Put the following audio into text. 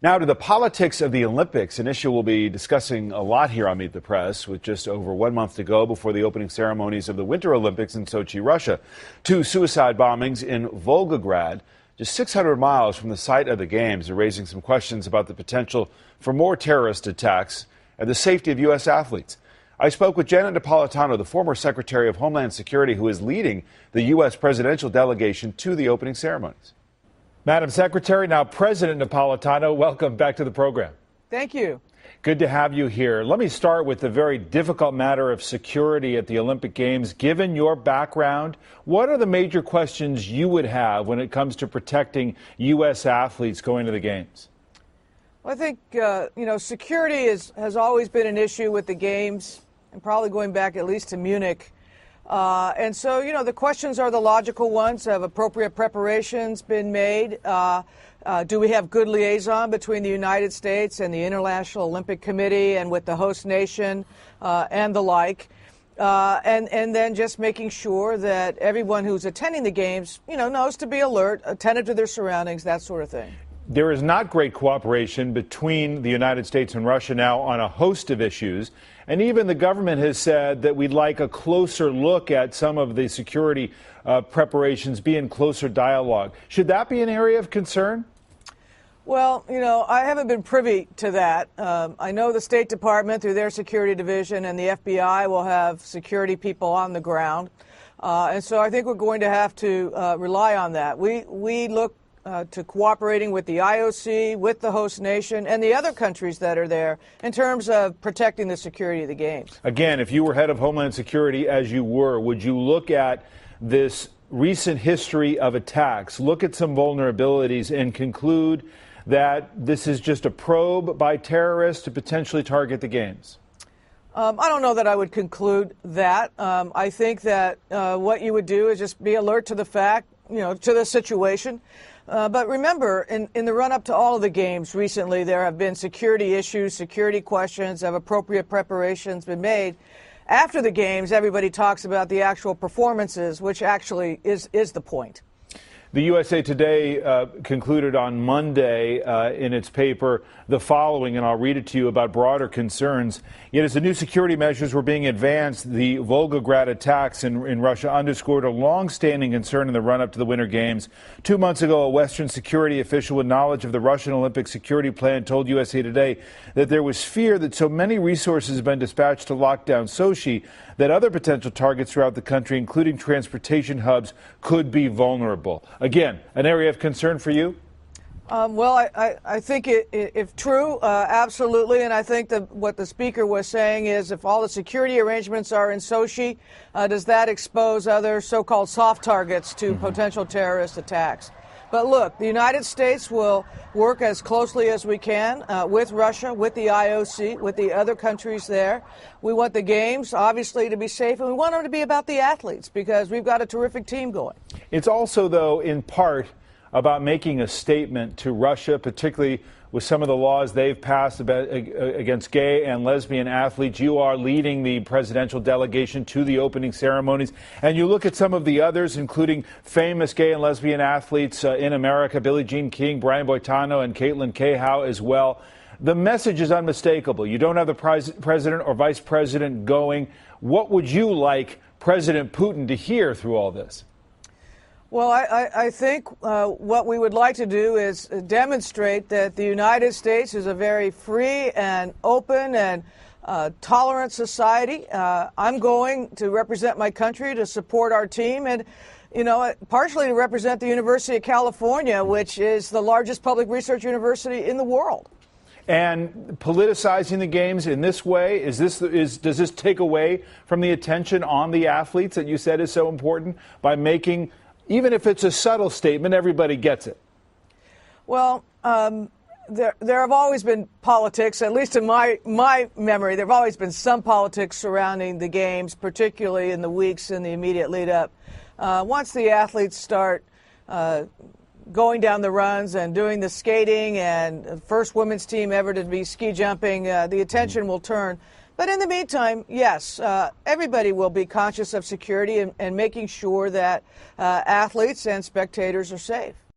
Now to the politics of the Olympics, an issue we'll be discussing a lot here on Meet the Press, with just over 1 month to go before the opening ceremonies of the Winter Olympics in Sochi, Russia. 2 suicide bombings in Volgograd, just 600 miles from the site of the Games, are raising some questions about the potential for more terrorist attacks and the safety of U.S. athletes. I spoke with Janet Napolitano, the former Secretary of Homeland Security, who is leading the U.S. presidential delegation to the opening ceremonies. Madam Secretary, now President Napolitano, welcome back to the program. Thank you. Good to have you here. Let me start with the very difficult matter of security at the Olympic Games. Given your background, what are the major questions you would have when it comes to protecting U.S. athletes going to the Games? Well, I think, security has always been an issue with the Games, and probably going back at least to Munich. And so, the questions are the logical ones. Have appropriate preparations been made? Do we have good liaison between the United States and the International Olympic Committee and with the host nation and the like? And then just making sure that everyone who's attending the Games, knows to be alert, attentive to their surroundings, that sort of thing. There is not great cooperation between the United States and Russia now on a host of issues. And even the government has said that we'd like a closer look at some of the security preparations, be in closer dialogue. Should that be an area of concern? Well, I haven't been privy to that. I know the State Department, through their security division, and the FBI will have security people on the ground. And so I think we're going to have to rely on that. We look to cooperating with the IOC, with the host nation, and the other countries that are there in terms of protecting the security of the Games. Again, if you were head of Homeland Security, as you were, would you look at this recent history of attacks, look at some vulnerabilities, and conclude that this is just a probe by terrorists to potentially target the Games? I don't know that I would conclude that. I think that what you would do is just be alert to the fact, to the situation. But remember, in the run-up to all of the Games recently, there have been security issues, security questions, have appropriate preparations been made. After the Games, everybody talks about the actual performances, which actually is the point. The USA Today concluded on Monday in its paper the following, and I'll read it to you, about broader concerns. Yet as the new security measures were being advanced, the Volgograd attacks in Russia underscored a long-standing concern in the run-up to the Winter Games. 2 months ago, a Western security official with knowledge of the Russian Olympic security plan told USA Today that there was fear that so many resources have been dispatched to lock down Sochi that other potential targets throughout the country, including transportation hubs, could be vulnerable. Again, an area of concern for you? Well, I think if true, absolutely. And I think that what the speaker was saying is if all the security arrangements are in Sochi, does that expose other so-called soft targets to potential terrorist attacks? But look, the United States will work as closely as we can with Russia, with the IOC, with the other countries there. We want the Games, obviously, to be safe, and we want them to be about the athletes because we've got a terrific team going. It's also, though, in part about making a statement to Russia, particularly with some of the laws they've passed against gay and lesbian athletes. You are leading the presidential delegation to the opening ceremonies. And you look at some of the others, including famous gay and lesbian athletes in America, Billie Jean King, Brian Boitano, and Caitlin Cahow as well. The message is unmistakable. You don't have the president or vice president going. What would you like President Putin to hear through all this? Well, I think what we would like to do is demonstrate that the United States is a very free and open and tolerant society. I'm going to represent my country, to support our team, and, partially to represent the University of California, which is the largest public research university in the world. And politicizing the Games in this way, does this take away from the attention on the athletes that you said is so important by making, even if it's a subtle statement, everybody gets it? Well, there have always been politics, at least in my memory. There have always been some politics surrounding the Games, particularly in the weeks in the immediate lead up. Once the athletes start going down the runs and doing the skating and first women's team ever to be ski jumping, the attention will turn. But in the meantime, yes, everybody will be conscious of security and making sure that athletes and spectators are safe.